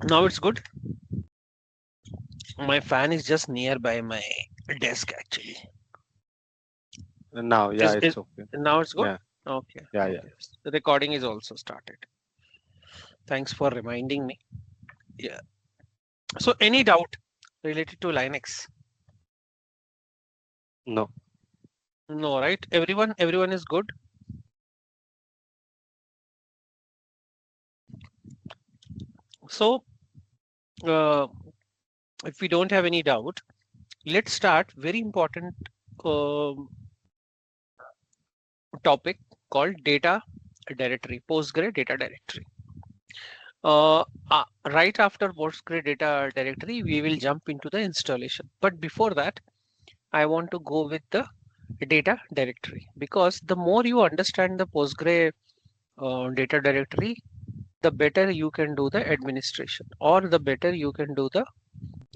Now it's good. My fan is just nearby my desk actually. Now, yeah, Is it's okay. now it's good? Yeah, Okay, yeah, yeah. okay. The recording is also started. Thanks for reminding me. Yeah. So any doubt related to Linux? No, No, right? Everyone is good. So uh, if we don't have any doubt, let's start very important um topic called data directory, Postgre data directory. Uh, right after Postgre data directory, we will jump into the installation. But before that, I want to go with the data directory because the more you understand the Postgre data directory, the better you can do the administration or the better you can do the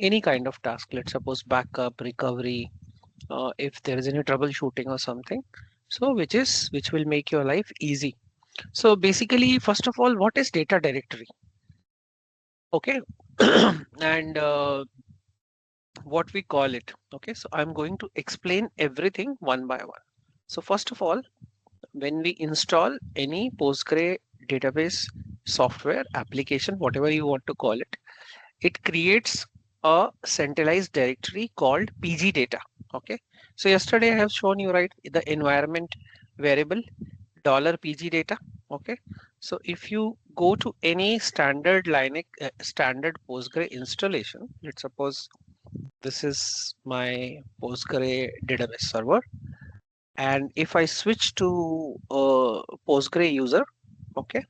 any kind of task. Let's suppose backup, recovery, if there is any troubleshooting or something. So which will make your life easy. So basically, first of all, what is data directory? Okay, and what we call it. Okay, so I'm going to explain everything one by one. So first of all, when we install any Postgre database software application, whatever you want to call it, it creates a centralized directory called PG data. Okay, so yesterday I have shown you right the environment variable $PG data. Okay, so if you go to any standard Linux standard Postgre installation, let's suppose this is my Postgre database server. And if I switch to Postgre user, okay,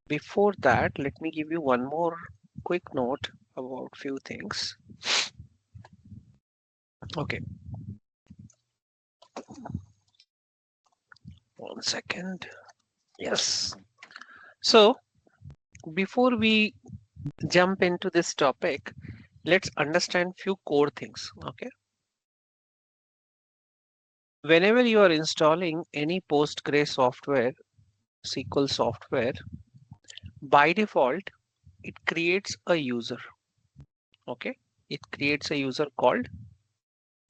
before that, let me give you one more quick note about few things. Okay, one second. Yes. So before we jump into this topic, let's understand few core things. Okay. Whenever you are installing any Postgre software, SQL software, by default, it creates a user. Okay, it creates a user called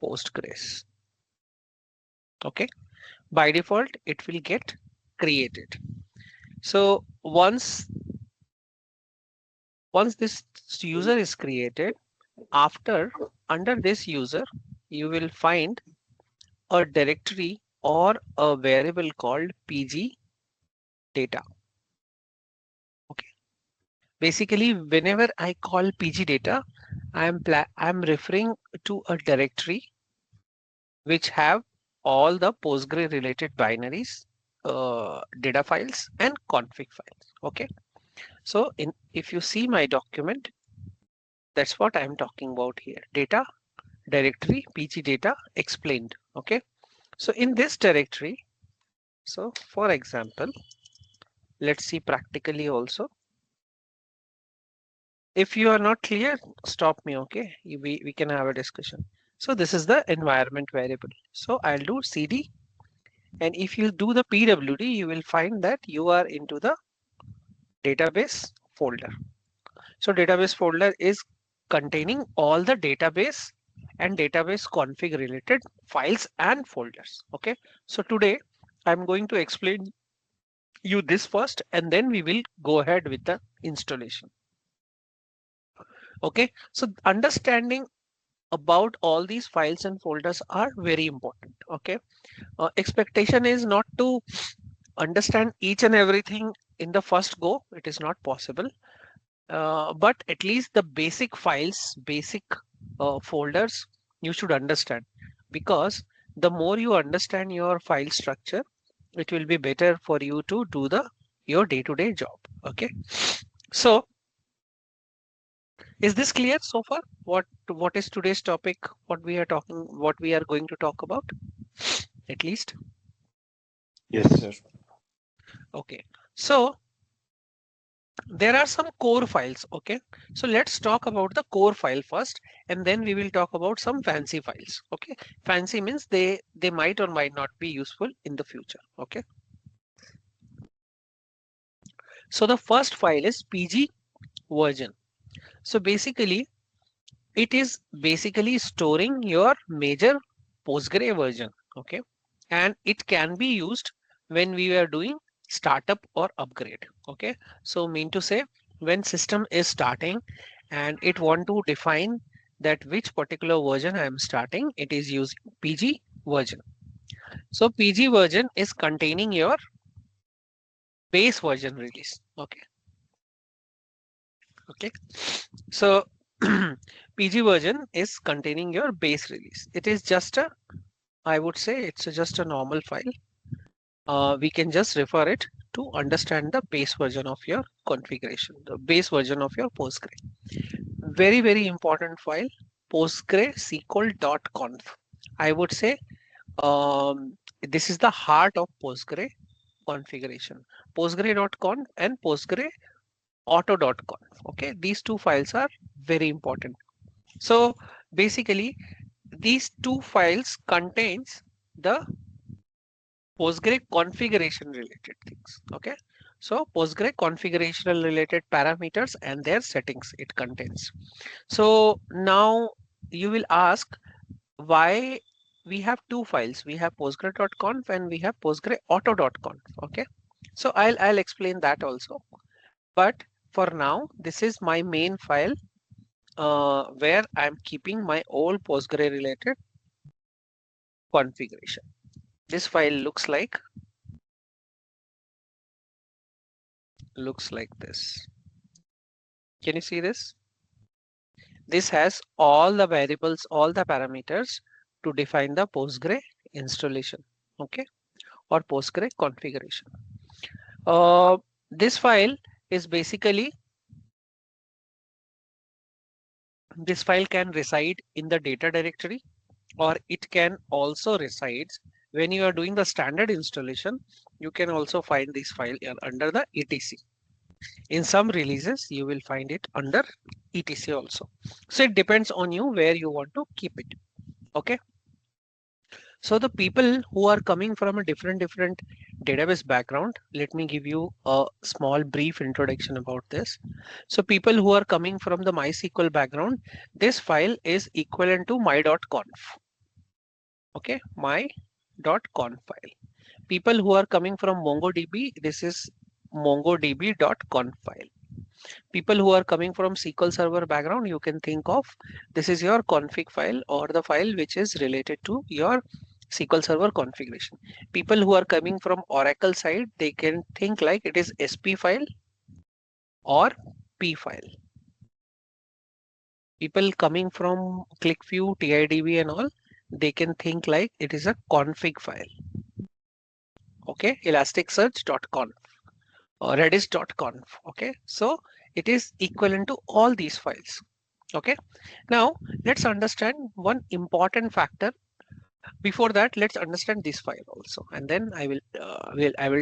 Postgres. Okay, by default it will get created. So once this user is created, after under this user you will find a directory or a variable called pg data. Okay, basically whenever I call pg data, I'm referring to a directory which have all the Postgre related binaries, data files and config files. Okay, so if you see my document, that's what I'm talking about here. Data directory pg data explained. Okay, so in this directory, so for example, let's see practically also. If you are not clear, stop me. Okay, we can have a discussion. So this is the environment variable. So I'll do cd, and if you do the pwd, you will find that you are into the database folder. So database folder is containing all the database and database config related files and folders. Okay, so today I'm going to explain you this first and then we will go ahead with the installation. Okay, so understanding about all these files and folders are very important. Okay, expectation is not to understand each and everything in the first go. It is not possible. But at least the basic files, basic folders, you should understand, because the more you understand your file structure, it will be better for you to do the your day-to-day job. Okay, so is this clear so far? What is today's topic? What we are going to talk about, at least? yes. Yes. Okay, so there are some core files. Okay, so let's talk about the core file first and then we will talk about some fancy files. Okay, fancy means they might or might not be useful in the future. Okay, so the first file is pg version. So basically, it is basically storing your major Postgre version. Okay. And it can be used when we are doing startup or upgrade. Okay. So mean to say, when system is starting and it want to define that which particular version I am starting, it is using PG version. So PG version is containing your base version release. Okay. Okay. So PG version is containing your base release. It is just a, I would say it's just a normal file. We can just refer it to understand the base version of your configuration, the base version of your Postgre. Very, very important file, postgresql.conf. I would say this is the heart of Postgre configuration. Postgre.conf and Postgre auto.conf. Okay, these two files are very important. So basically, these two files contains the Postgre configuration related things. Okay, so Postgre configuration related parameters and their settings it contains. So now you will ask why we have two files. We have postgre.conf and we have postgreauto.conf. Okay, so I'll explain that also. But for now, this is my main file where I'm keeping my old Postgre related configuration. This file looks like this. Can you see this? This has all the variables, all the parameters to define the Postgre installation, okay, or Postgre configuration. Uh, this file is basically, this file can reside in the data directory, or it can also reside when you are doing the standard installation. You can also find this file under the etc. In some releases, you will find it under etc also. So it depends on you where you want to keep it. Okay. So the people who are coming from a different database background, let me give you a small brief introduction about this. So people who are coming from the MySQL background, this file is equivalent to my.conf. Okay, my.conf file. People who are coming from MongoDB, this is mongodb.conf file. People who are coming from SQL Server background, you can think of this is your config file or the file which is related to your SQL Server configuration. People who are coming from Oracle side, they can think like it is SP file or P file. People coming from ClickView, TIDB and all, they can think like it is a config file. Okay, elasticsearch.conf or redis.conf. Okay, so it is equivalent to all these files. Okay, now let's understand one important factor. Before that, let's understand this file also, and then I will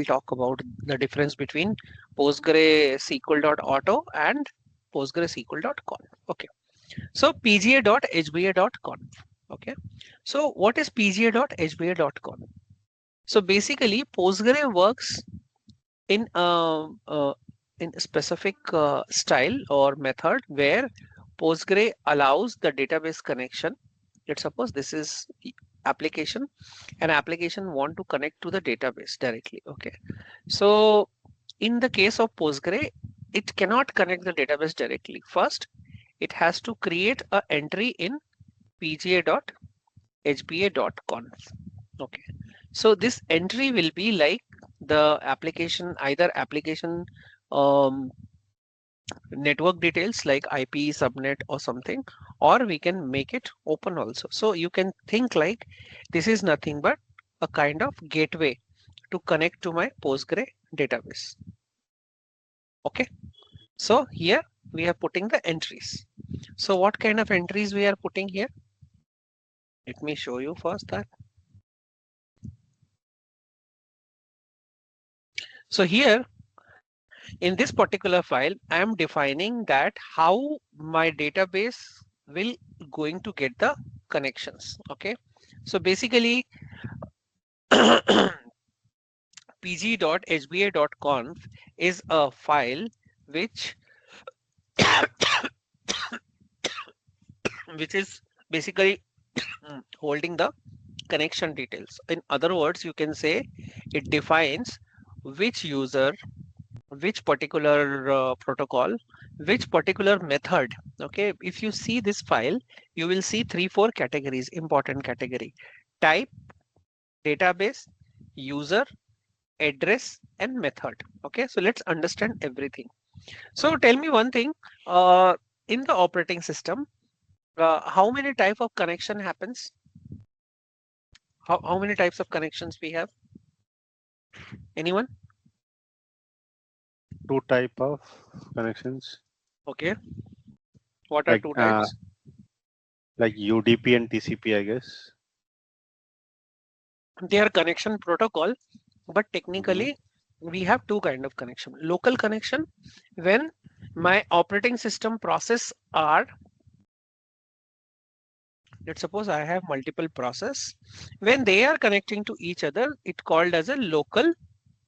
talk about the difference between PostgreSQL.auto and PostgreSQL.conf. Okay, so pga.hba.conf. Okay, so what is pga.hba.conf? So basically, Postgre works in in a specific style or method where Postgre allows the database connection. Let's suppose this is application. An application want to connect to the database directly. Okay. So in the case of Postgre, it cannot connect the database directly. First, it has to create a entry in pga.hba.conf. Okay. So this entry will be like the application, either application um, network details like IP, subnet or something, or we can make it open also. So you can think like this is nothing but a kind of gateway to connect to my Postgre database. Okay. So here we are putting the entries. So what kind of entries we are putting here? Let me show you first that. So here in this particular file, I am defining that how my database will going to get the connections. Okay. So basically pg.hba.conf is a file which which is basically holding the connection details. In other words, you can say it defines which user, which particular protocol, which particular method. Okay, if you see this file, you will see 3 4 categories, important category: type, database, user, address, and method. Okay, so let's understand everything. So tell me one thing, in the operating system, how many type of connection happens? How many types of connections we have? Anyone? Two type of connections, Okay, what are like two types? like UDP and TCP, I guess. They are connection protocol, but Mm-hmm. technically we have two kind of connection. Local connection, when my operating system process are, let's suppose I have multiple process, when they are connecting to each other, it called as a local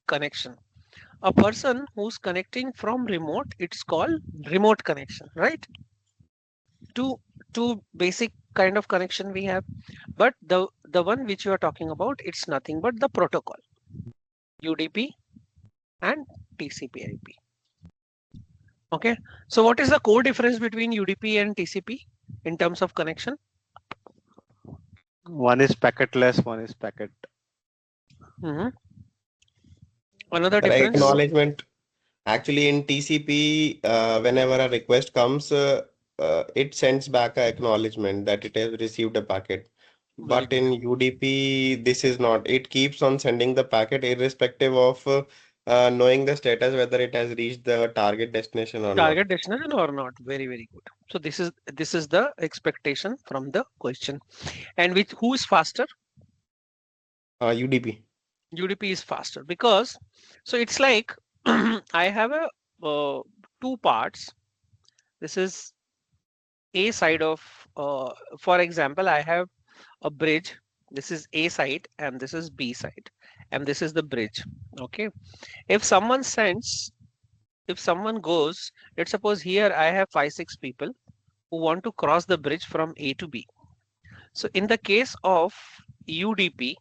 connection. A person who's connecting from remote, it's called remote connection, right? Two basic kind of connection we have, but the one which you are talking about, it's nothing but the protocol, UDP and TCP/IP. Okay, so what is the core difference between UDP and TCP in terms of connection? One is packetless, one is packet. Mhm. Another The difference? acknowledgement actually in TCP, whenever a request comes, it sends back a acknowledgement that it has received a packet. Very But good. in UDP, this is not. It keeps on sending the packet irrespective of knowing the status whether it has reached the target destination or not. Target destination or not? Very, very good. So this is the expectation from the question. And which who is faster? UDP. UDP is faster because, so it's like I have a two parts. This is A side of, for example, I have a bridge. This is A side and this is B side, and this is the bridge. Okay. If someone sends, if someone goes, let's suppose here I have 5 6 people who want to cross the bridge from A to B. So in the case of UDP,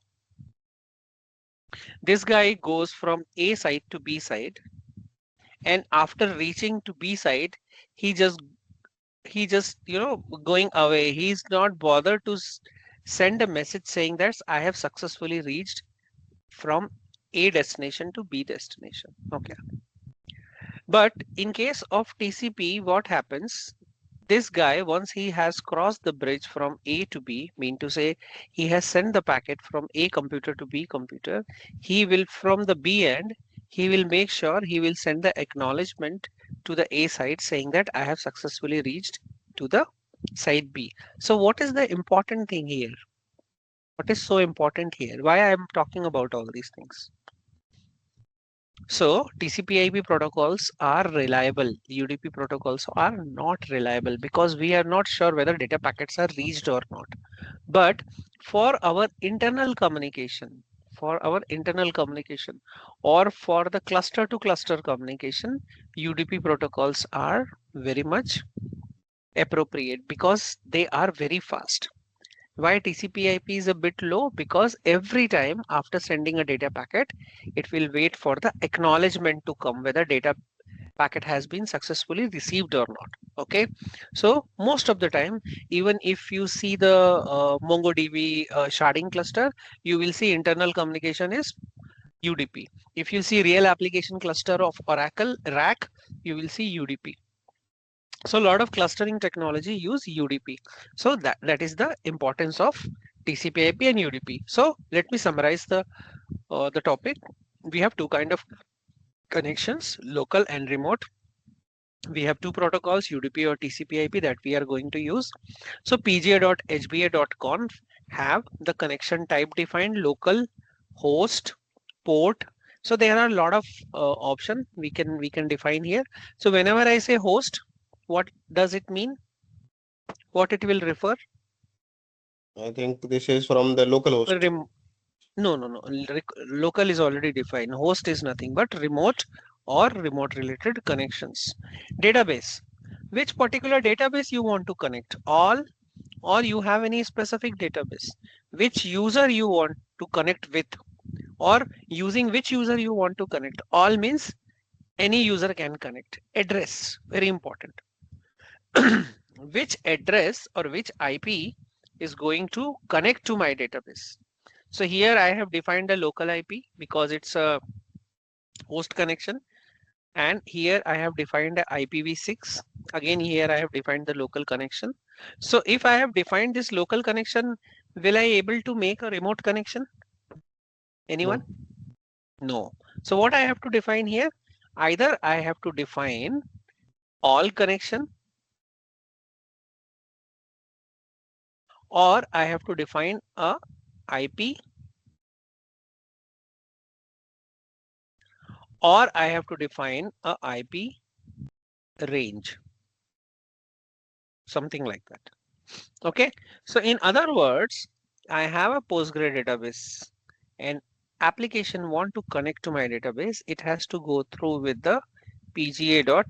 this guy goes from A side to B side, and after reaching to B side, he just going away. He's not bothered to send a message saying that I have successfully reached from A destination to B destination. Okay. But in case of TCP, what happens? This guy, once he has crossed the bridge from A to B, mean to say he has sent the packet from A computer to B computer, he will, from the B end, he will make sure he will send the acknowledgement to the A side saying that I have successfully reached to the side B. So what is the important thing here? What is so important here? Why I am talking about all these things? So TCP/IP protocols are reliable. UDP protocols are not reliable because we are not sure whether data packets are reached or not. But for our internal communication, or for the cluster to cluster communication, UDP protocols are very much appropriate because they are very fast. Why TCP/IP is a bit low? Because every time after sending a data packet, it will wait for the acknowledgement to come whether data packet has been successfully received or not. Okay, so most of the time, even if you see the MongoDB sharding cluster, you will see internal communication is UDP. If you see real application cluster of Oracle RAC, you will see UDP. So a lot of clustering technology use UDP. So that is the importance of TCP/IP and UDP. So let me summarize the topic. We have two kind of connections, local and remote. We have two protocols, UDP or TCP/IP, that we are going to use. So pga.hba.conf have the connection type defined, local, host, port. So there are a lot of option we can define here. So whenever I say host, what does it mean? What it will refer? I think this is from the local host. Rem no, no, no. Local is already defined. Host is nothing but remote or remote related connections. Database. which particular database you want to connect, all, or you have any specific database, which user you want to connect with, or using which user you want to connect. All means any user can connect. Address, very important. Which address or which IP is going to connect to my database. So here I have defined a local IP because it's a host connection, and here I have defined a IPv6. Again, here I have defined the local connection. So if I have defined this local connection, will I able to make a remote connection? Anyone? No. So what I have to define here? Either I have to define all connection, or I have to define a IP, or I have to define a IP range, something like that. Okay, so in other words, I have a Postgres database and application want to connect to my database. It has to go through with the pga.hba.conf,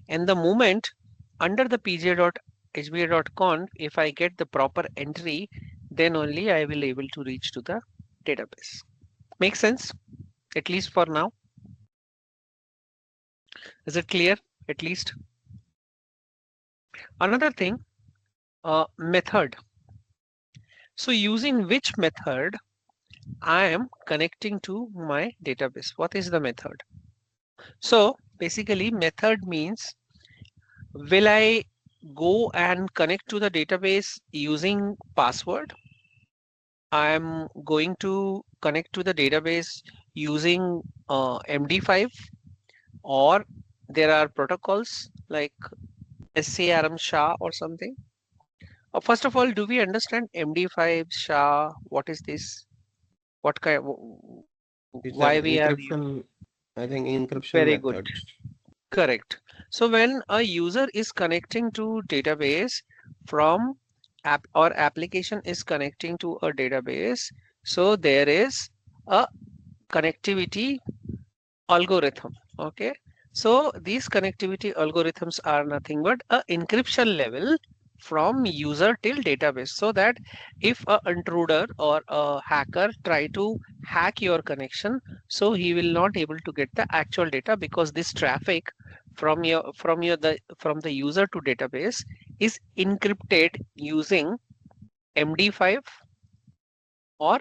and the moment under the pga.hba.conf, if I get the proper entry, then only I will able to reach to the database. Make sense? At least for now. Is it clear? At least. Another thing, method. So using which method I am connecting to my database? What is the method? So basically method means, will I go and connect to the database using password? I am going to connect to the database using MD5, or there are protocols like SCRM SHA or something. First of all, do we understand MD5 SHA? What is this? What kind? These are Why we are encryption, I think encryption very good. methods. Correct. So when a user is connecting to database from app, or application is connecting to a database, so there is a connectivity algorithm. Okay. So these connectivity algorithms are nothing but a encryption level from user till database, so that if a intruder or a hacker try to hack your connection, so he will not able to get the actual data, because this traffic from the user to database is encrypted using MD5 or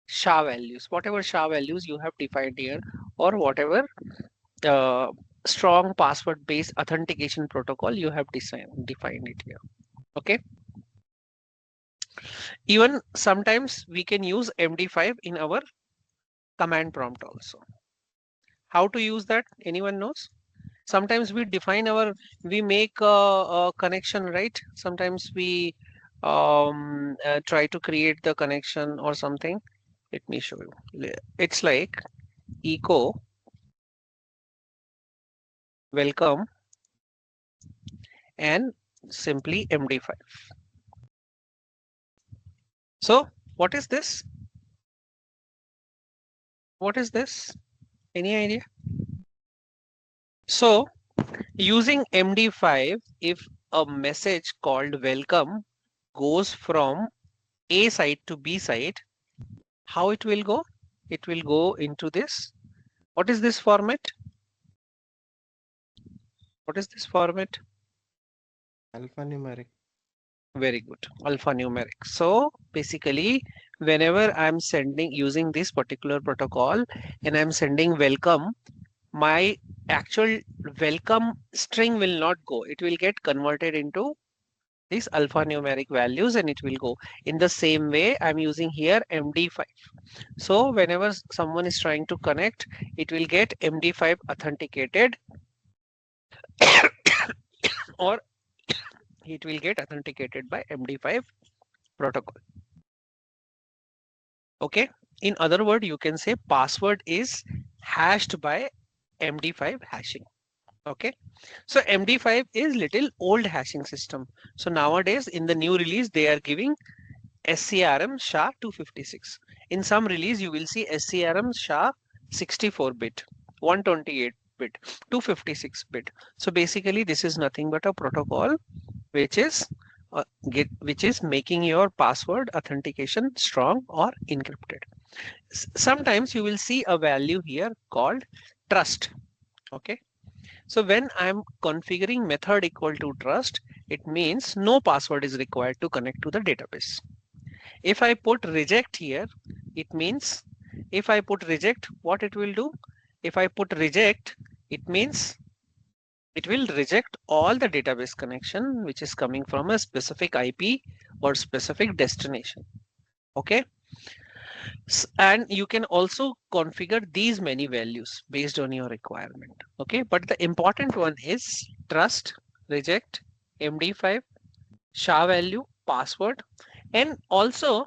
SHA values, whatever SHA values you have defined here, or whatever uh, strong password based authentication protocol you have defined it here. Okay, even sometimes we can use MD5 in our command prompt also. How to use that? Anyone knows? Sometimes we make a connection, right? Sometimes we try to create the connection or something. Let me show you. It's like echo welcome and simply MD5. So what is this? What is this? Any idea? So using MD5, if a message called welcome goes from A site to B site, how it will go? It will go into this. What is this format? What is this format? Alphanumeric. Very good. Alphanumeric. So basically, whenever I'm sending using this particular protocol and I'm sending welcome, my actual welcome string will not go. It will get converted into these alphanumeric values and it will go. In the same way, I'm using here MD5. So whenever someone is trying to connect, it will get MD5 authenticated or it will get authenticated by MD5 protocol. Okay. In other words, you can say password is hashed by MD5 hashing. Okay. So MD5 is little old hashing system. So nowadays in the new release, they are giving SCRM SHA 256. In some release, you will see SCRM SHA 64-bit, 128. bit, 256 bit. So basically this is nothing but a protocol which is making your password authentication strong or encrypted. Sometimes you will see a value here called trust. Okay. So when I'm configuring method equal to trust, it means no password is required to connect to the database. If I put reject here, it means if I put reject, what it will do? If I put reject, it means it will reject all the database connection which is coming from a specific IP or specific destination. Okay. And you can also configure these many values based on your requirement. Okay. But the important one is trust, reject, MD5, SHA value, password, and also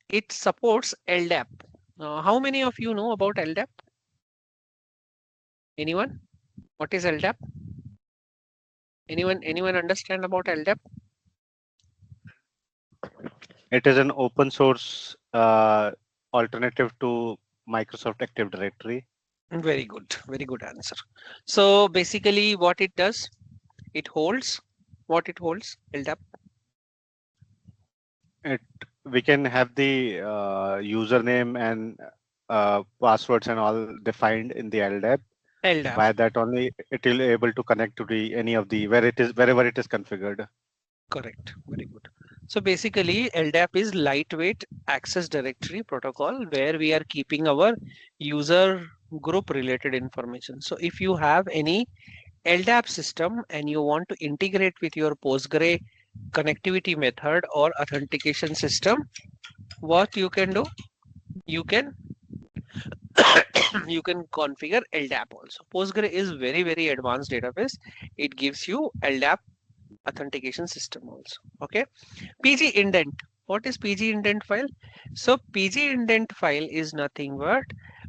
it supports LDAP. How many of you know about LDAP? Anyone? What is LDAP? Anyone understand about LDAP? It is an open source alternative to Microsoft Active Directory. Very good answer. So basically what it does, it holds what it holds, LDAP. We can have the username and passwords and all defined in the LDAP. LDAP. By that only it will be able to connect to the any of the wherever it is configured. Correct. Very good. So basically LDAP is lightweight access directory protocol where we are keeping our user group related information. So if you have any LDAP system and you want to integrate with your Postgre connectivity method or authentication system, what you can do? You can you can configure LDAP also. Postgre is very advanced database. It gives you LDAP authentication system also. Okay. PG indent. What is PG indent file? So PG indent file is nothing but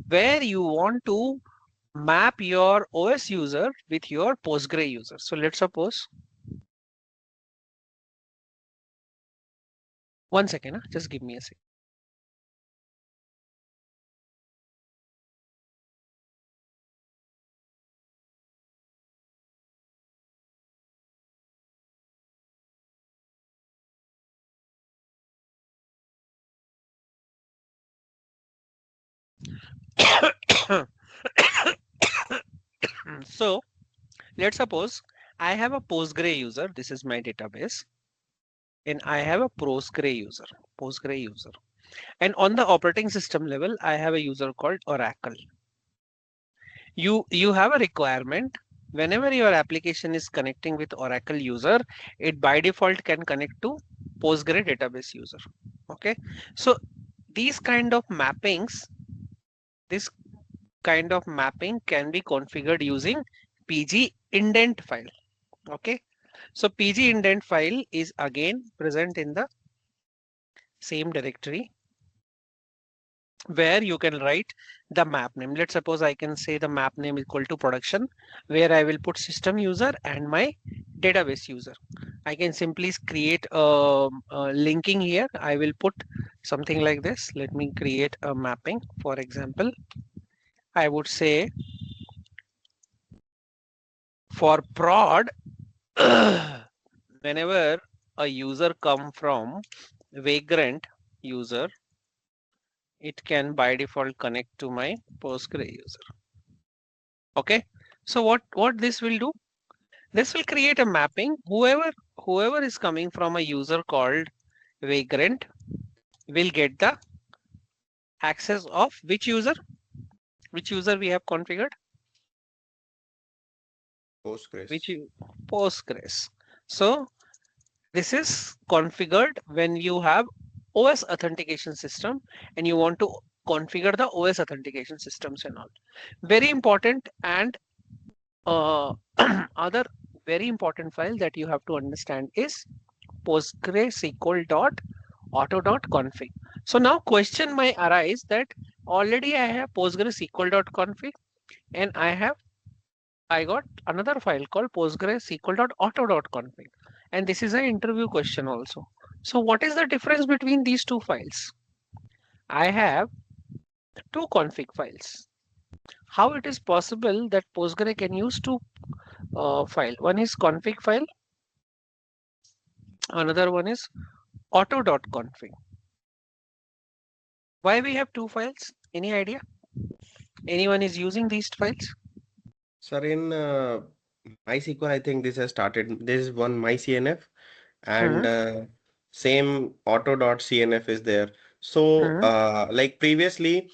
where you want to map your OS user with your Postgre user. So let's suppose, one second, just give me a second. So let's suppose I have a Postgre user. This is my database. And I have a Postgre user. And on the operating system level, I have a user called Oracle. You have a requirement whenever your application is connecting with Oracle user, it by default can connect to Postgre database user. Okay. So these kind of mappings, this kind of mapping can be configured using PG indent file. Okay. So PG indent file is again present in the same directory where you can write the map name. Let's suppose I can say the map name equal to production, where I will put system user and my database user. I can simply create a linking here. I will put something like this. Let me create a mapping. For example, I would say for prod, whenever a user come from vagrant user, it can by default connect to my Postgre user. Okay. So what this will do? This will create a mapping. Whoever is coming from a user called vagrant will get the access of which user? Which user we have configured? Postgres. Postgres. So this is configured when you have OS authentication system and you want to configure the OS authentication systems and all. Very important. And other very important file that you have to understand is PostgreSQL.auto.config. So now question may arise that already I have PostgreSQL.config and I got another file called PostgreSQL.auto.config, and this is an interview question also. So what is the difference between these two files? I have two config files. how it is possible that Postgre can use two file. One is config file, another one is auto.config. Why we have two files? Any idea? Anyone is using these files? Sir, in MySQL, I think this has started. This is one MyCNF, and Hmm. same auto.cnf is there. So, Hmm. like previously,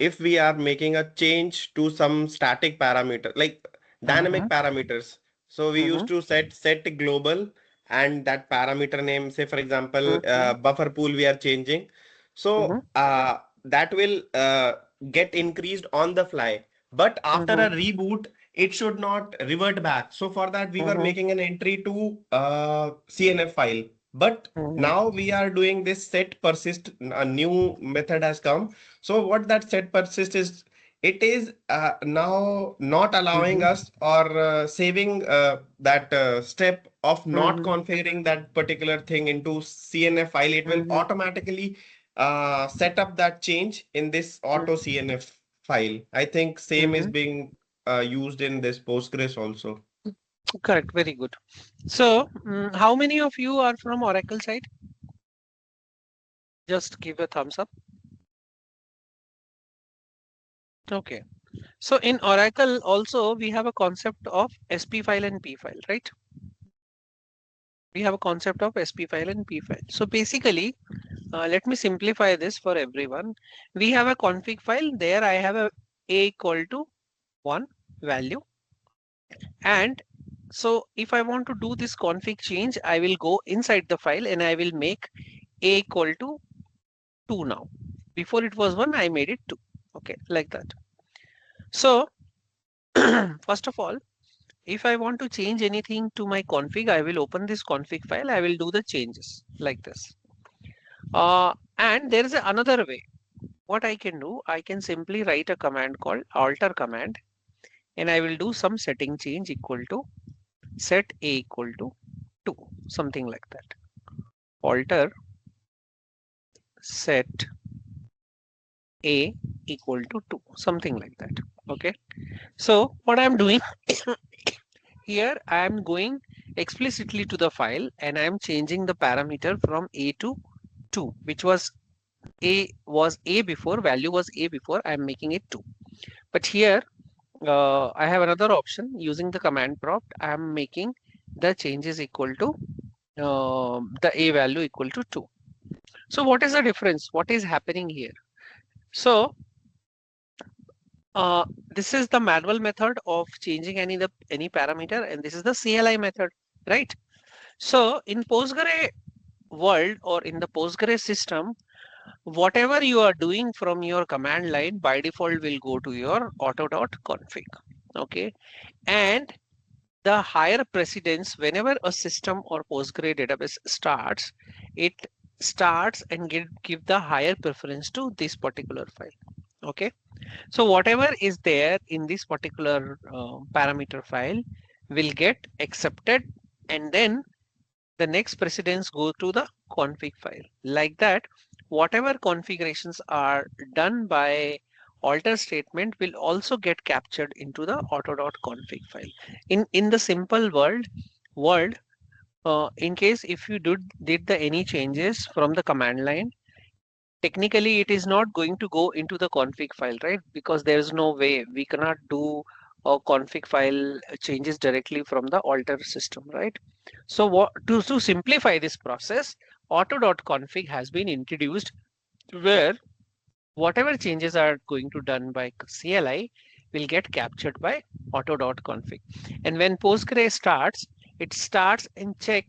if we are making a change to some static parameter, like Hmm. dynamic parameters, so we used Hmm. to set global and that parameter name, say for example, Hmm. buffer pool we are changing. So, that will get increased on the fly. But after Hmm. a reboot, it should not revert back. So for that, we were Hmm. making an entry to CNF file. But Hmm. now we are doing this set persist. A new method has come. So what that set persist is, it is now not allowing Hmm. us or saving that step of not Hmm. configuring that particular thing into CNF file. It will Hmm. automatically set up that change in this auto CNF file. I think same is Hmm. being used in this Postgres also. Correct, very good. So, how many of you are from Oracle side? Just give a thumbs up. Okay. So in Oracle also we have a concept of SP file and P file, right? We have a concept of SP file and P file. So basically, let me simplify this for everyone. We have a config file. There I have a equal to 1 value. And so if I want to do this config change, I will go inside the file and I will make a equal to 2 now. Before it was 1, I made it 2. Okay, like that. So first of all, if I want to change anything to my config, I will open this config file. I will do the changes like this. And there is another way. What I can do, I can simply write a command called alter command, and I will do some setting change equal to set a equal to 2, something like that. Alter set a equal to 2, something like that. Okay. So what I'm doing here, I am going explicitly to the file and I am changing the parameter from a to 2, which was a before, value was a before, I am making it 2. But here I have another option using the command prompt. I am making the changes equal to the a value equal to 2. So what is the difference? What is happening here? So this is the manual method of changing any parameter, and this is the CLI method, right? So in Postgre world or in the Postgres system, whatever you are doing from your command line by default will go to your auto.config. Okay. And the higher precedence, whenever a system or Postgre database starts, it starts and give the higher preference to this particular file. Okay. So whatever is there in this particular parameter file will get accepted, and then the next precedence go to the config file. Like that, whatever configurations are done by alter statement will also get captured into the auto.config file. In the simple world, in case if you did the any changes from the command line, technically it is not going to go into the config file, right? Because there's no way we cannot do config file changes directly from the alter system, right? So what to simplify this process, auto.config has been introduced, where whatever changes are going to done by CLI will get captured by auto.config. And when Postgre starts, it starts and check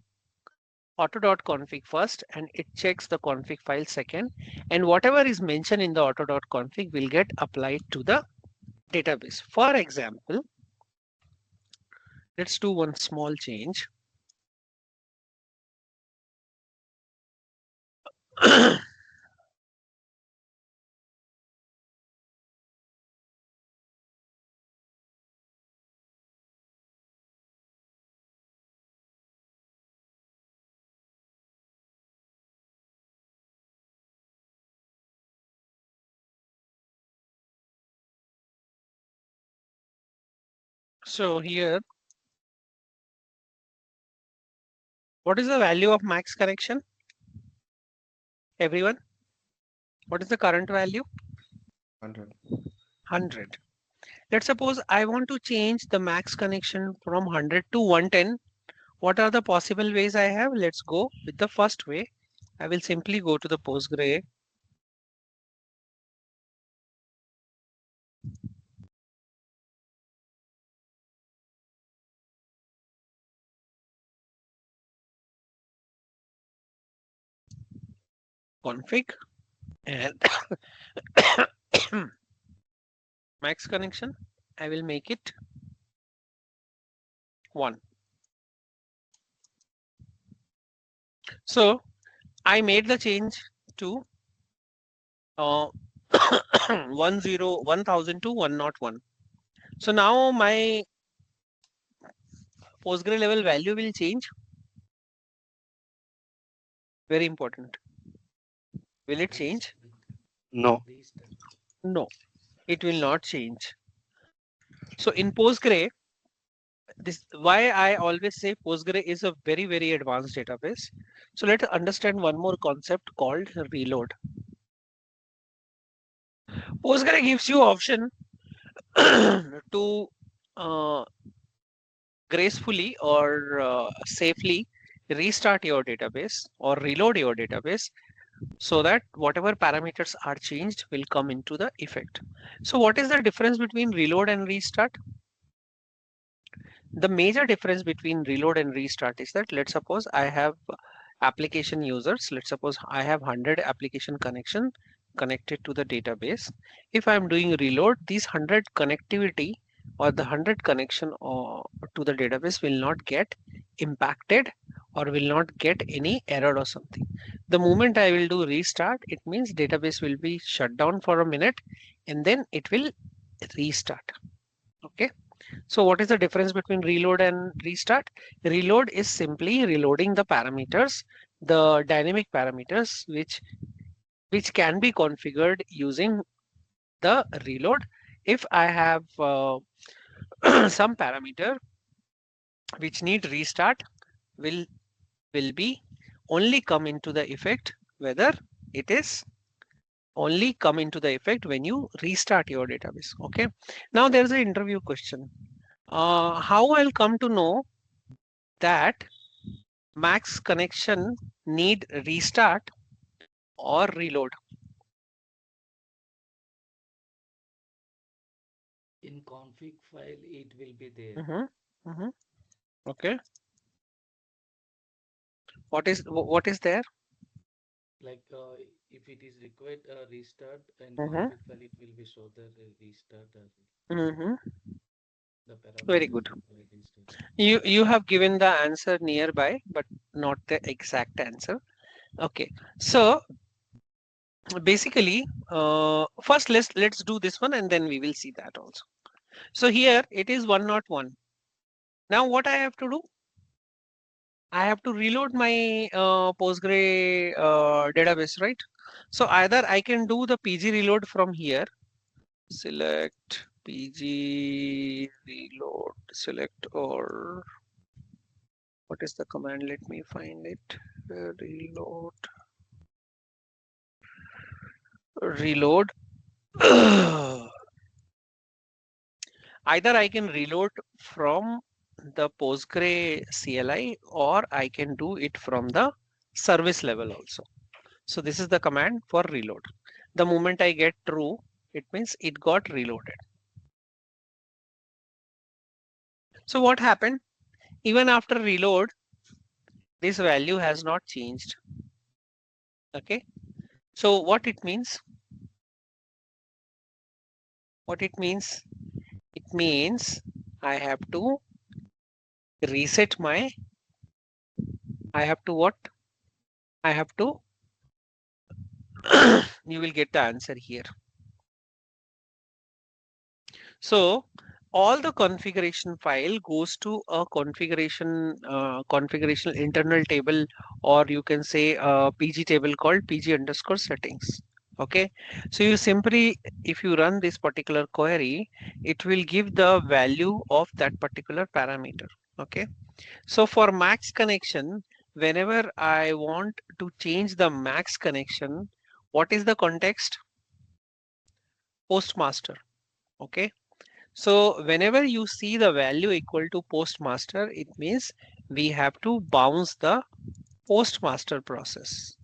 auto.config first, and it checks the config file second, and whatever is mentioned in the auto.config will get applied to the database. For example, let's do one small change. So here, what is the value of max connection? Everyone, what is the current value? 100. 100. Let's suppose I want to change the max connection from 100 to 110. What are the possible ways I have? Let's go with the first way. I will simply go to the Postgre. Config and max connection. I will make it 1. So I made the change to uh, 1000 to 101. So now my Postgre level value will change. Very important. Will it change? No. No, it will not change. So in Postgre, this why I always say Postgre is a very, very advanced database. So let's understand one more concept called reload. Postgre gives you option to uh, gracefully or safely restart your database or reload your database so that whatever parameters are changed will come into the effect. So what is the difference between reload and restart? The major difference between reload and restart is that let's suppose I have application users. Let's suppose I have 100 application connection connected to the database. If I'm doing reload, these 100 connectivity or the 100 connection to the database will not get impacted or will not get any error or something. The moment I will do restart, it means database will be shut down for a minute and then it will restart. Okay. So what is the difference between reload and restart? Reload is simply reloading the parameters, the dynamic parameters which can be configured using the reload. If I have some parameter which need restart will be only come into the effect whether it is only come into the effect when you restart your database. Okay. Now there's an interview question. How I'll come to know that max connection need restart or reload? In config file it will be there. Mm-hmm. Okay. What is there? Like if it is required restart and Mm-hmm. config file, it will be show the restart Mm-hmm. the Very parameters good. required restart. You have given the answer nearby, but not the exact answer. Okay. So basically, first let's do this one and then we will see that also. So here it is 101. Now what I have to do? I have to reload my Postgre database, right? So either I can do the PG reload from here. Select PG reload, select or what is the command? Let me find it. Reload, reload. Either I can reload from the Postgre CLI or I can do it from the service level also. So this is the command for reload. The moment I get true, it means it got reloaded. So what happened? Even after reload, this value has not changed. Okay. So what it means? What it means? It means I have to reset my, I have to what? I have to, you will get the answer here. So all the configuration file goes to a configuration internal table, or you can say a PG table called PG underscore settings. Okay, so you simply, if you run this particular query, it will give the value of that particular parameter. Okay, so for max connection, whenever I want to change the max connection, what is the context? Postmaster. Okay, so whenever you see the value equal to postmaster, it means we have to bounce the postmaster process.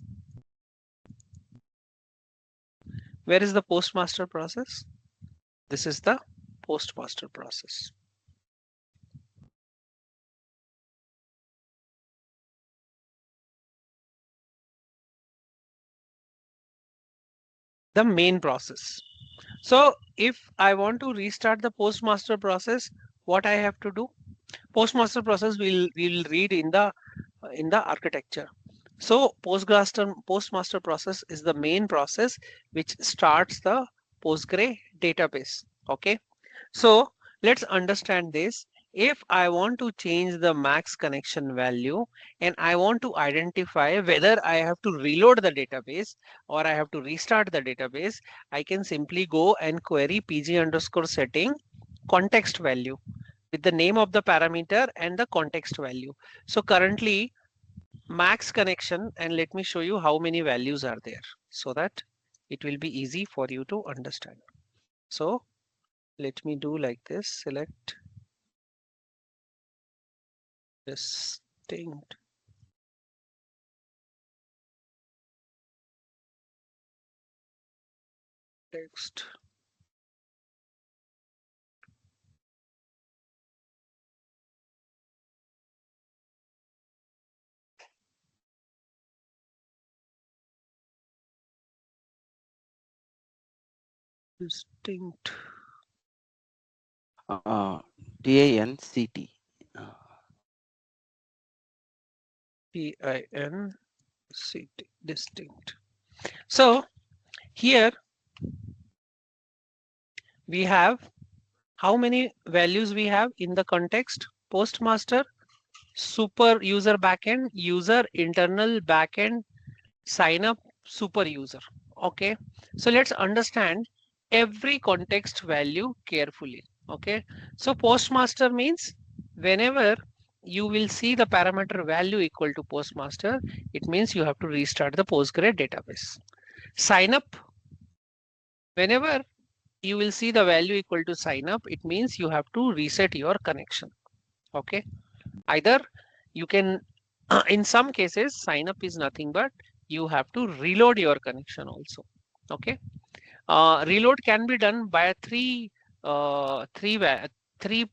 Where is the postmaster process? This is the postmaster process. The main process. So if I want to restart the postmaster process, what I have to do? Postmaster process we'll read in the architecture. So postmaster process is the main process which starts the Postgre database. Okay. So let's understand this. If I want to change the max connection value and I want to identify whether I have to reload the database or I have to restart the database, I can simply go and query pg underscore setting context value with the name of the parameter and the context value. So currently max connection, and let me show you how many values are there so that it will be easy for you to understand. So let me do like this, select distinct text. Distinct. Uh, DINCT. Uh, DINCT, distinct. So here we have how many values we have in the context? Postmaster, super user backend, user internal backend, sign up, super user. Okay, so let's understand every context value carefully. Okay, so postmaster means whenever you will see the parameter value equal to postmaster, it means you have to restart the Postgre database. Sign up, whenever you will see the value equal to sign up, it means you have to reset your connection. Okay, either you can in some cases sign up is nothing but you have to reload your connection also. Okay, reload can be done by three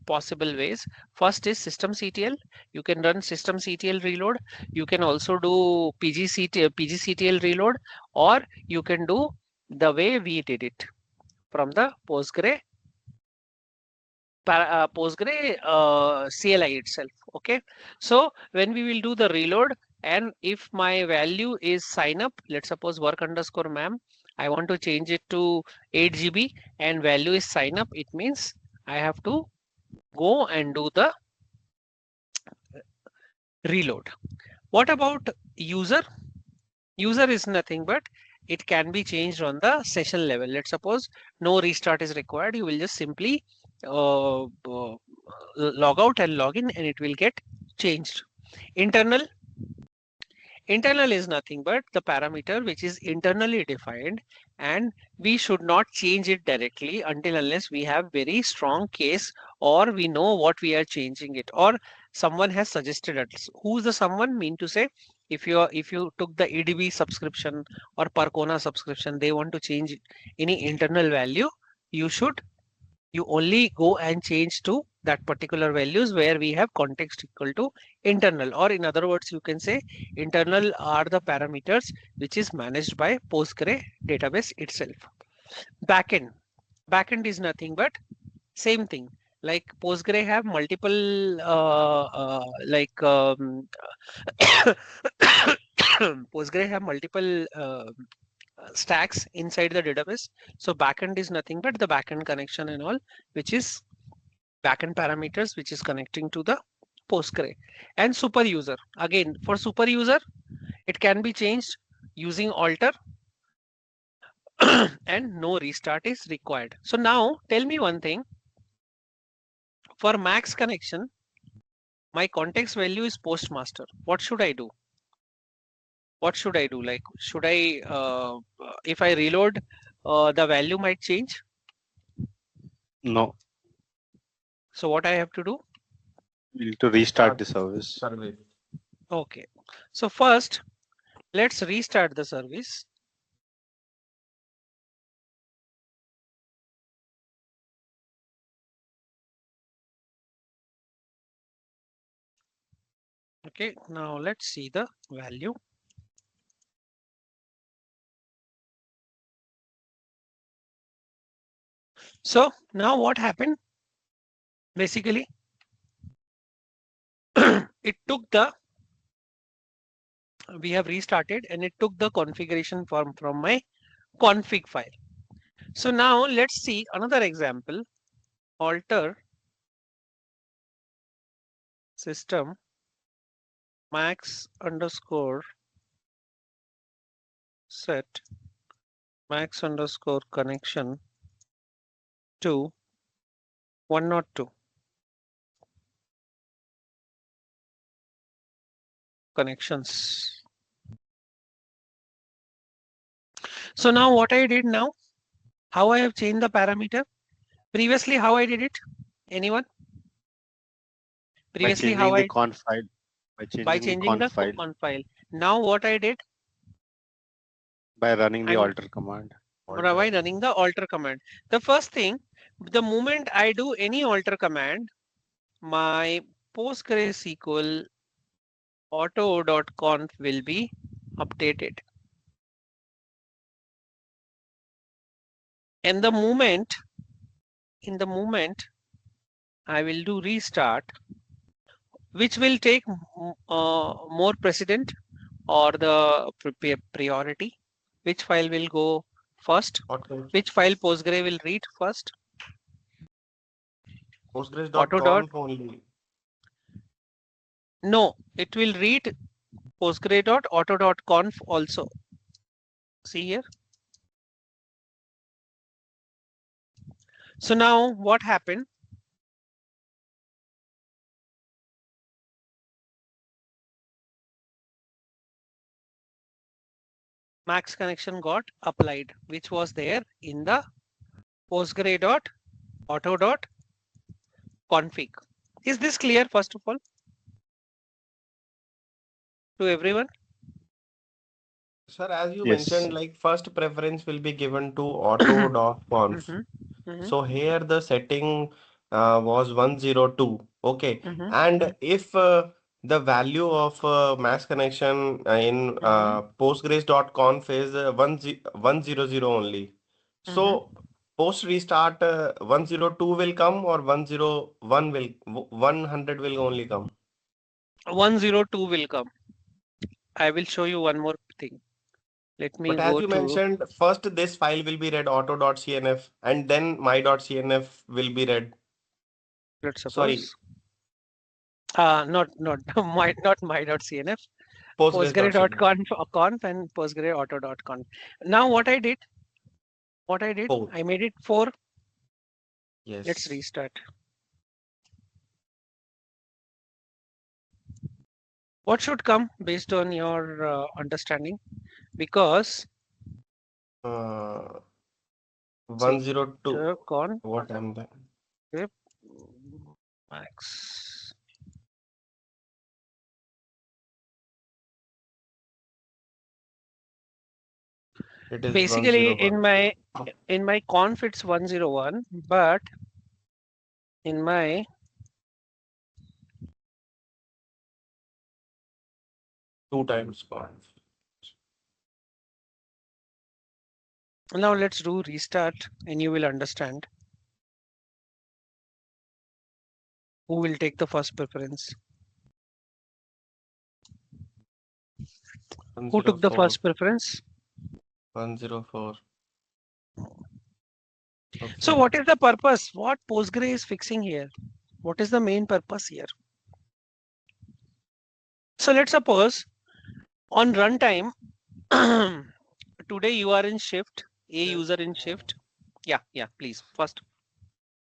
possible ways. First is systemctl. You can run systemctl reload. You can also do pgctl reload, or you can do the way we did it from the Postgre CLI itself. Okay, so when we will do the reload, and if my value is sign up, let's suppose work underscore mam, I want to change it to 8 GB and value is sign up, it means I have to go and do the reload. What about user? User is nothing but it can be changed on the session level. Let's suppose no restart is required. You will just simply log out and log in and it will get changed. Internal. Internal is nothing but the parameter which is internally defined, and we should not change it directly until unless we have very strong case or we know what we are changing it, or someone has suggested us. Who's the someone? Mean to say, if you took the EDB subscription or Percona subscription, they want to change any internal value, you should you only go and change to that particular values where we have context equal to internal, or in other words you can say internal are the parameters which is managed by Postgre database itself. Backend is nothing but same thing, like Postgre have multiple Postgre have multiple stacks inside the database. So backend is nothing but the backend connection and all, which is backend parameters which is connecting to the Postgre. And super user, again for super user it can be changed using alter. and no restart is required. So now tell me one thing. For max connection, my context value is postmaster. What should I do? What should I do? Like, should I, if I reload, the value might change. No, So what I have to do? you need to restart the service. Service. Okay. So first, let's restart the service. Okay, now let's see the value. So now what happened? Basically, it took the, we have restarted and it took the configuration from my config file. So now let's see another example. Alter system max underscore set max underscore connection to 102 connections. So now what I did now, how I have changed the parameter. Previously, how I did it? Anyone? By Previously, changing how the I, conf file. by changing the file conf file. Now what I did, by running the I'm alter command. by running the alter command. The first thing, the moment I do any alter command, my PostgreSQL auto.conf will be updated. And the moment, in the moment I will do restart, which will take more precedent or the priority, which file will go first, Okay. which file Postgre will read first. Auto dot, Postgres.conf only. no, it will read postgre.auto.conf also. See here. So now what happened? Max connection got applied, which was there in the postgre.auto.config. Is this clear first of all to everyone? Sir, as you Yes. mentioned, like first preference will be given to auto.conf. So here the setting was 102. Okay. And if the value of max connection in postgres.conf is 100 only. So post restart 102 will come or 101 will 100 will only come. 102 will come. I will show you one more thing. Let me But as go you to, mentioned, first this file will be read auto.cnf and then my.cnf will be read. let's Sorry, suppose, not my.cnf, postgres.cnf. postgre.conf and postgre.auto.conf. Now what I did, 4. I made it 4. Let's Yes. restart. What should come based on your understanding? Because 102. con What am the max. It is Basically, 101. in my conf it's 101, but in my 2 times conf. now let's do restart and you will understand who will take the first preference. Who took the 104. first preference? 104. Okay. So what is the purpose? What Postgre is fixing here? What is the main purpose here? So let's suppose on runtime, today you are in shift A Sir, user in shift. Yeah, please. First.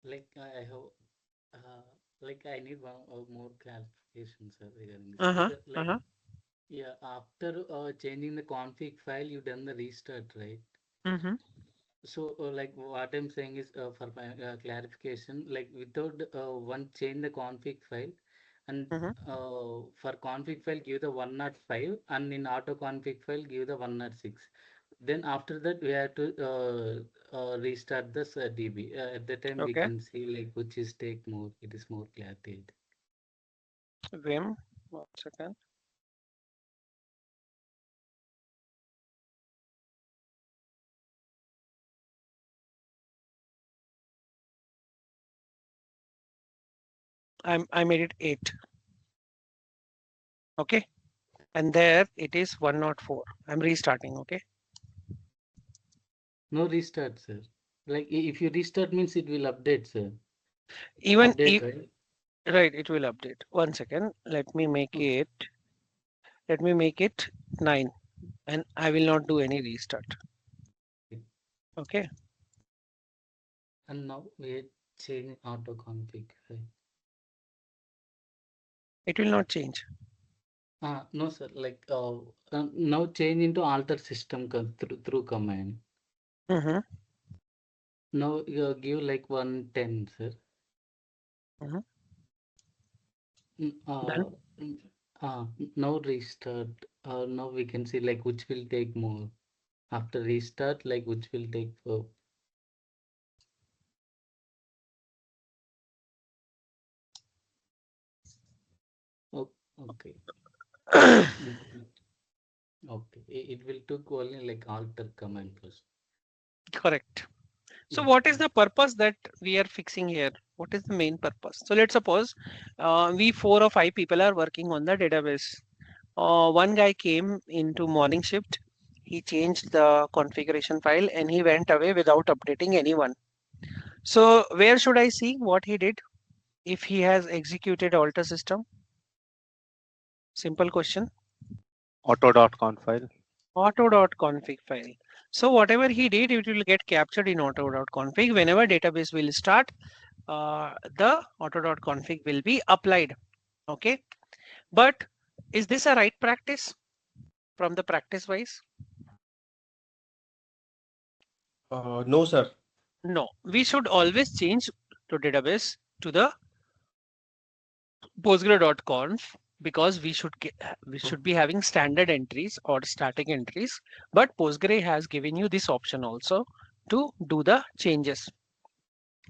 like I have, like I need one more clarification, sir, regarding this. Uh-huh. Like, Uh-huh. yeah, after changing the config file, you done the restart, right? Mm-hmm. So, like what I'm saying is, for my clarification, like without one change the config file, and Mm-hmm. for config file give the 105, and in auto config file give the 106. Then after that we have to restart this DB. At the time we Okay. can see like which is take more. It is more clarity. Vim. 1 second. I made it 8. Okay. And there it is 104. I'm restarting. Okay. No restart, sir. Like if you restart means it will update, sir. Even Update, if right? right, it will update. 1 second. Okay. Let me make it 9, and I will not do any restart. Okay. And now we change auto config, right? It will not change. No, sir. Like now change into alter system through command. Mm-hmm. Now you give like 110, sir. Mm-hmm. Mm, Done. mm, Now restart. Now we can see like which will take more after restart, like which will take. Oh, okay. Mm, mm, okay. It will took only like alter command first. Correct. So Yeah. what is the purpose that we are fixing here? What is the main purpose? So let's suppose we 4 or 5 people are working on the database. One guy came into morning shift. He changed the configuration file and he went away without updating anyone. So where should I see what he did? If he has executed alter system? Simple question. Auto.conf file. Auto.config file. So whatever he did, it will get captured in auto.config. Whenever database will start, the auto.config will be applied. Okay. But is this a right practice from the practice wise? No, sir. No, we should always change to database to the postgre.conf because we should be having standard entries or static entries, but postgre has given you this option also to do the changes.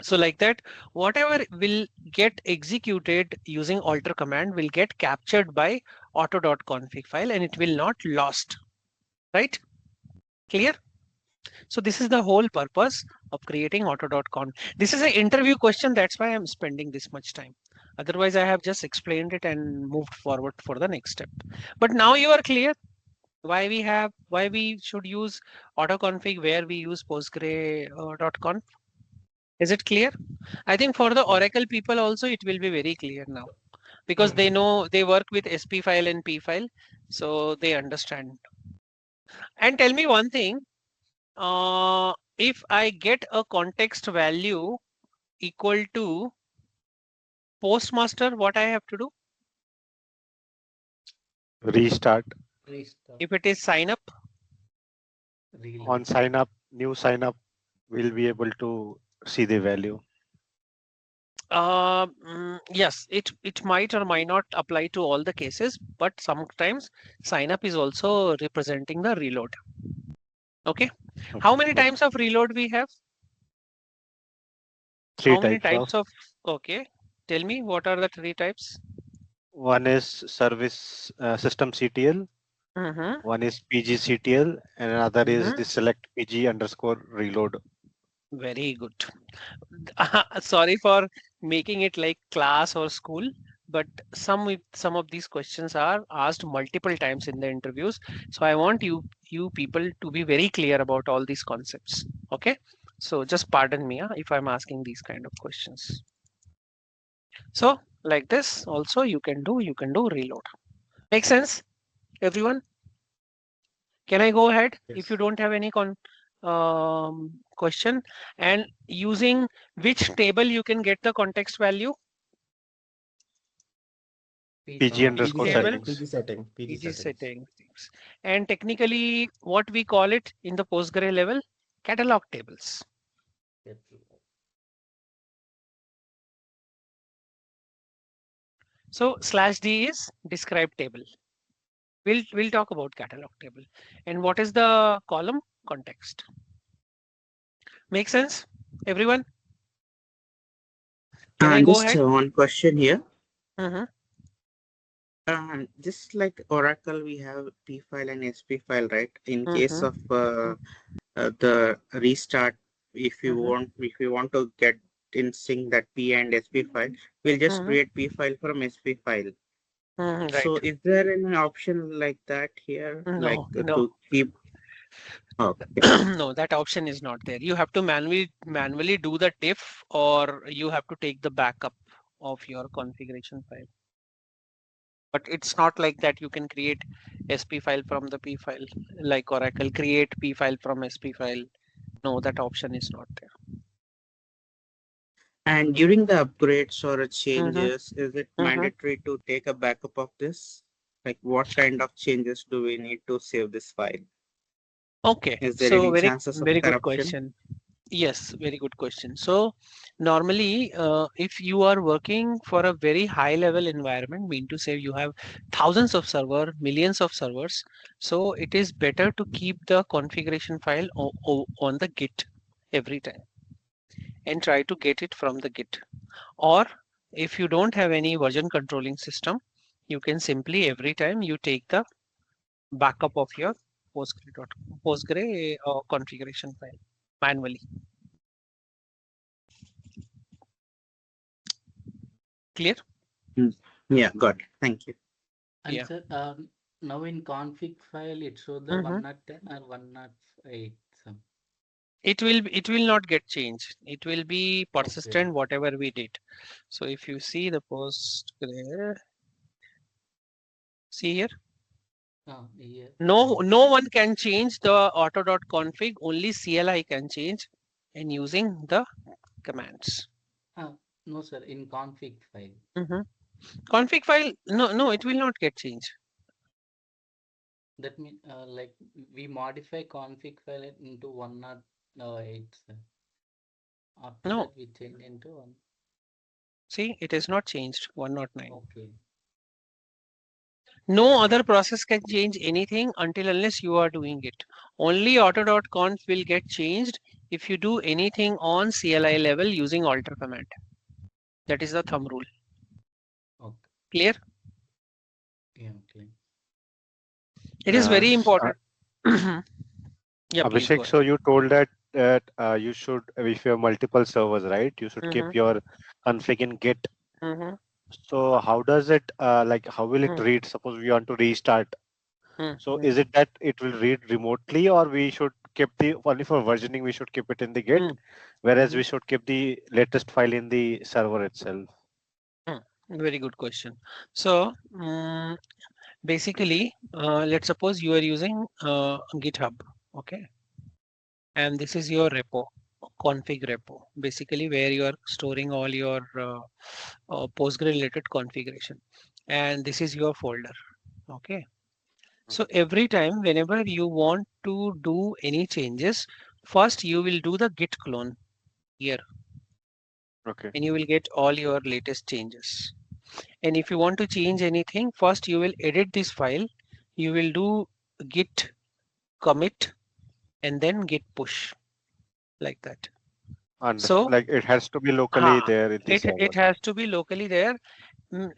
So like that, whatever will get executed using alter command will get captured by auto.config file and it will not lost, right? Clear? So this is the whole purpose of creating auto.conf. This is an interview question. That's why I'm spending this much time. Otherwise, I have just explained it and moved forward for the next step. But now you are clear why we should use autoconfig where we use postgre.conf. Is it clear? I think for the Yes. Oracle people also it will be very clear now because they Mhm. know they work with SP file and P file, so they understand. And tell me one thing, if I get a context value equal to postmaster, what I have to do? Restart. Restart, If it is sign up, On reload. sign up, new sign up, we'll be able to see the value. yes, it might or might not apply to all the cases, but sometimes sign up is also representing the reload. Okay. How many Okay. times of reload we have? Three How many types of. types of, okay. Tell me what are the 3 types? One is service system CTL, Mm-hmm. one is PGCTL, and another is Mm-hmm. the select PG underscore reload. Very good. Sorry for making it like class or school, but some of these questions are asked multiple times in the interviews. So I want you people to be very clear about all these concepts. Okay. So just pardon me if I'm asking these kind of questions. So like this also you can do reload. Make sense, everyone? Can I go ahead if you Yes. don't have any question, and using which table you can get the context value? PG underscore Table, settings. PG settings. And technically, what we call it in the Postgre level, catalog tables. So /d is describe table. We'll talk about catalog table. And what is the column? Context. Make sense, everyone? Can I go Just ahead? one question here. Mhm. Just like Oracle, we have P file and SP file, right? In case Mhm. of the restart, if you Mhm. want to get in sync that P and SP file, we'll just Mhm. create P file from SP file. Mhm, So right. is there any option like that here, like No, no. to keep? Okay. No, that option is not there. You have to manually do the diff, or you have to take the backup of your configuration file. But it's not like that you can create SP file from the P file, like Oracle create P file from SP file. No, that option is not there. And during the upgrades or Mm-hmm. changes, is it Mm-hmm. mandatory to take a backup of this? Like what kind of changes do we need to save this file? Okay, Is there so any very chances of very good corruption? question. Yes, very good question. So normally, if you are working for a very high level environment, mean to say you have thousands of server, millions of servers, so it is better to keep the configuration file on the Git every time and try to get it from the Git. Or if you don't have any version controlling system, you can simply every time you take the backup of your Postgre configuration file manually. Clear? Hmm. Yeah, got it. Thank you. And Yeah. sir, now in config file, it shows the Mm-hmm. 110 or 108. Some. It will not get changed. It will be Okay. persistent whatever we did. So if you see the Postgre, see here, Yeah. no one can change the auto.config, only CLI can change and using the commands. No, sir, in config file. Mm-hmm. Config file, no, it will not get changed. That means like we modify config file into 108. Sir. After No, that, we change into one. see, it is not changed 109. Okay. No other process can change anything until unless you are doing it. Only auto.conf will get changed if you do anything on CLI level using alter command. That is the thumb rule. Okay. Clear? Yeah. Okay. It is very S- important. Yeah, please go Abhishek, ahead. so you told that you should, if you have multiple servers, right, you should keep Mm-hmm, your config in Git. mm-hmm, So how does it like how will it read? Suppose we want to restart. So mm-hmm, is it that it will read remotely, or we should keep the only for versioning we should keep it in the Git, whereas mm-hmm, we should keep the latest file in the server itself? Very good question. So basically, let's suppose you are using GitHub, okay, and this is your repo, config repo, basically where you are storing all your Postgre related configuration, and this is your folder, okay. So every time whenever you want to do any changes, first you will do the git clone here, Okay. and you will get all your latest changes. And if you want to change anything, first you will edit this file, you will do git commit and then git push, like that. Understood. So Like it has to be locally there in the server. it has to be locally there.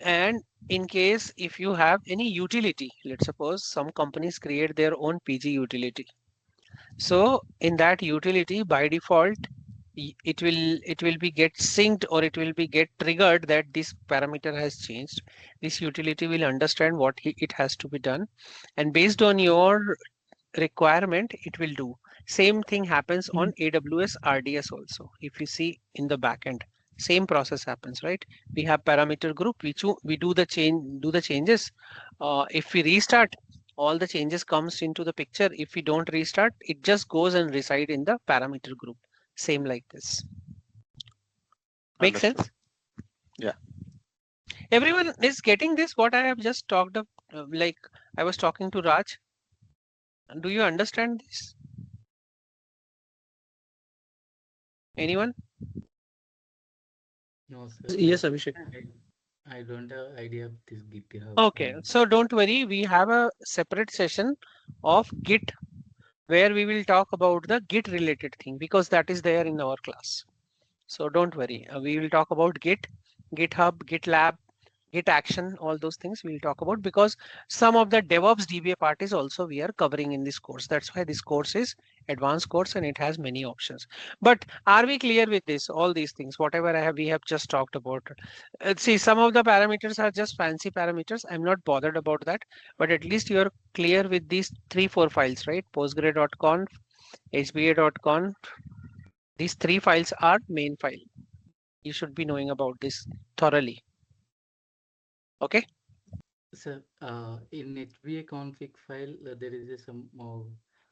And in case if you have any utility, let's suppose some companies create their own PG utility. So in that utility, by default, it will be get synced, or it will be get triggered that this parameter has changed. This utility will understand what it has to be done, and based on your requirement, it will do. Same thing happens on AWS RDS also. If you see in the backend, same process happens, right? We have parameter group, we do the changes. If we restart, all the changes comes into the picture. If we don't restart, it just goes and reside in the parameter group. Same like this. Make Understood. sense? Yeah. Everyone is getting this, what I have just talked of, like I was talking to Raj. Do you understand this? Anyone? No, sir. Yes, Abhishek. I don't have idea of this GitHub. Okay, so don't worry. We have a separate session of Git where we will talk about the Git related thing because that is there in our class. So don't worry. We will talk about Git, GitHub, GitLab, Git action, all those things we'll talk about because some of the DevOps DBA part is also we are covering in this course. That's why this course is advanced course and it has many options. But are we clear with this? All these things, whatever we have just talked about. See, some of the parameters are just fancy parameters. I'm not bothered about that, but at least you're clear with these 3-4 files, right? Postgre.conf, hba.conf. These 3 files are main file. You should be knowing about this thoroughly. Okay. So in HBA config file, there is some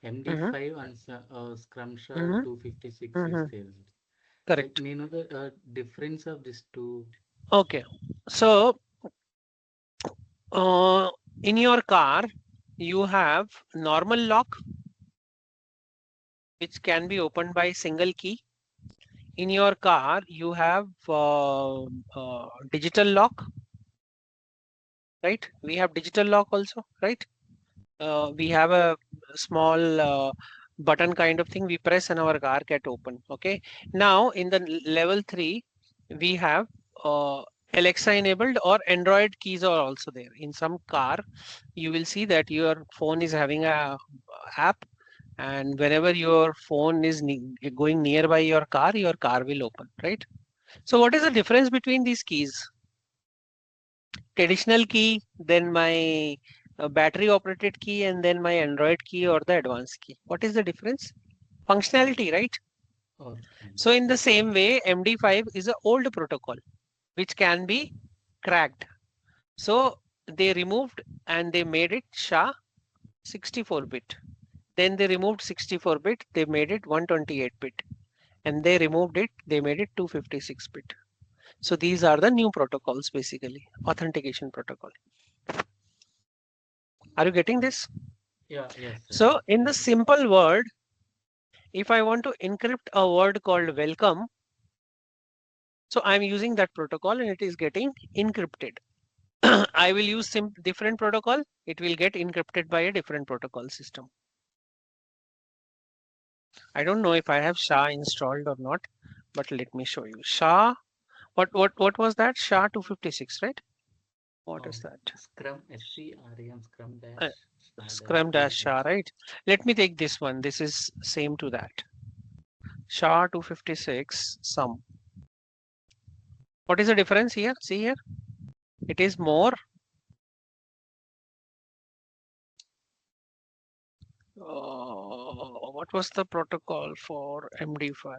MD5 and Scrum Sha 256 is there. Correct. May know the difference of these two. Okay. So in your car, you have normal lock, which can be opened by single key. In your car, you have digital lock, right? We have digital lock also, right? We have a small button kind of thing we press and our car get open. Okay. Now in the level 3, we have Alexa enabled or Android keys are also there. In some car, you will see that your phone is having a app, and whenever your phone is going nearby your car will open, right? So what is the difference between these keys? Traditional key, then my battery operated key, and then my Android key or the advanced key. What is the difference? Functionality, right? Okay. So in the same way, MD5 is an old protocol which can be cracked. So they removed and they made it SHA 64-bit. Then they removed 64-bit, they made it 128-bit. And they removed it, they made it 256-bit. So these are the new protocols, basically, authentication protocol. Are you getting this? Yeah, yes, sir. So in the simple word, if I want to encrypt a word called welcome, so I'm using that protocol and it is getting encrypted. I will use some different protocol, it will get encrypted by a different protocol system. I don't know if I have SHA installed or not, but let me show you. SHA, what was that? SHA 256, right? What is that? Scrum SCRM Scrum Uh, dash Scrum dash SHA, right? Let me take this one. This is same to that. SHA 256 sum. What is the difference here? See here, it is more. What was the protocol for MD5?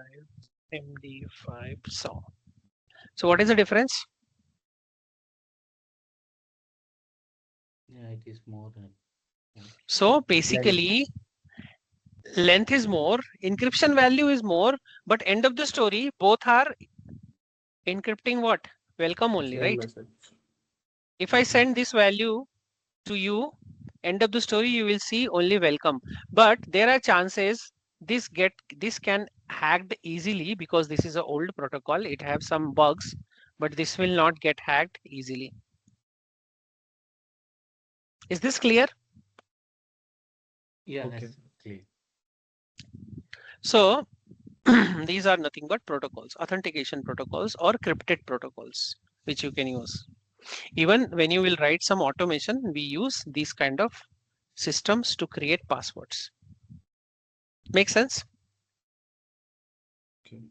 MD5 sum. So what is the difference? Yeah, it is more. So basically, length is more, encryption value is more, but end of the story, both are encrypting what? Welcome only, right? If I send this value to you, end of the story, you will see only welcome. But there are chances this can hacked easily because this is an old protocol. It have some bugs, but this will not get hacked easily. Is this clear? Yeah, okay. That's clear. So these are nothing but protocols, authentication protocols or crypted protocols, which you can use. Even when you will write some automation, we use these kind of systems to create passwords. Make sense? Okay.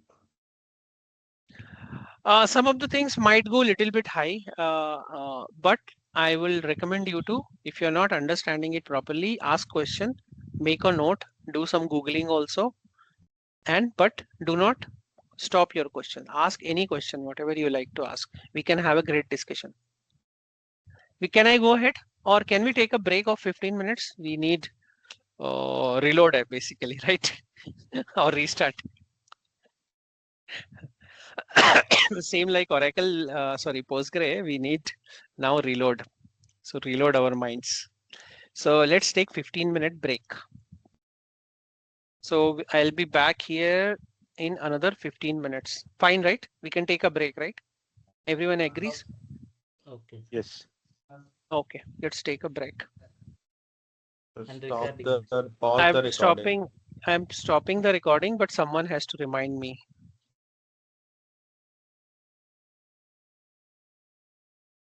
Some of the things might go a little bit high, but I will recommend you to, if you're not understanding it properly, ask question, make a note, do some Googling also, but do not stop your question. Ask any question, whatever you like to ask. We can have a great discussion. Can I go ahead? Or can we take a break of 15 minutes? We need reload basically, right? Or restart. The same like Oracle, sorry, Postgre, we need now reload. So reload our minds. So let's take 15-minute break. So I'll be back here in another 15 minutes. Fine, right? We can take a break, right? Everyone agrees? Okay. Yes. Okay, let's take a break. And Stop recording. pause the recording. I'm stopping the recording, but someone has to remind me.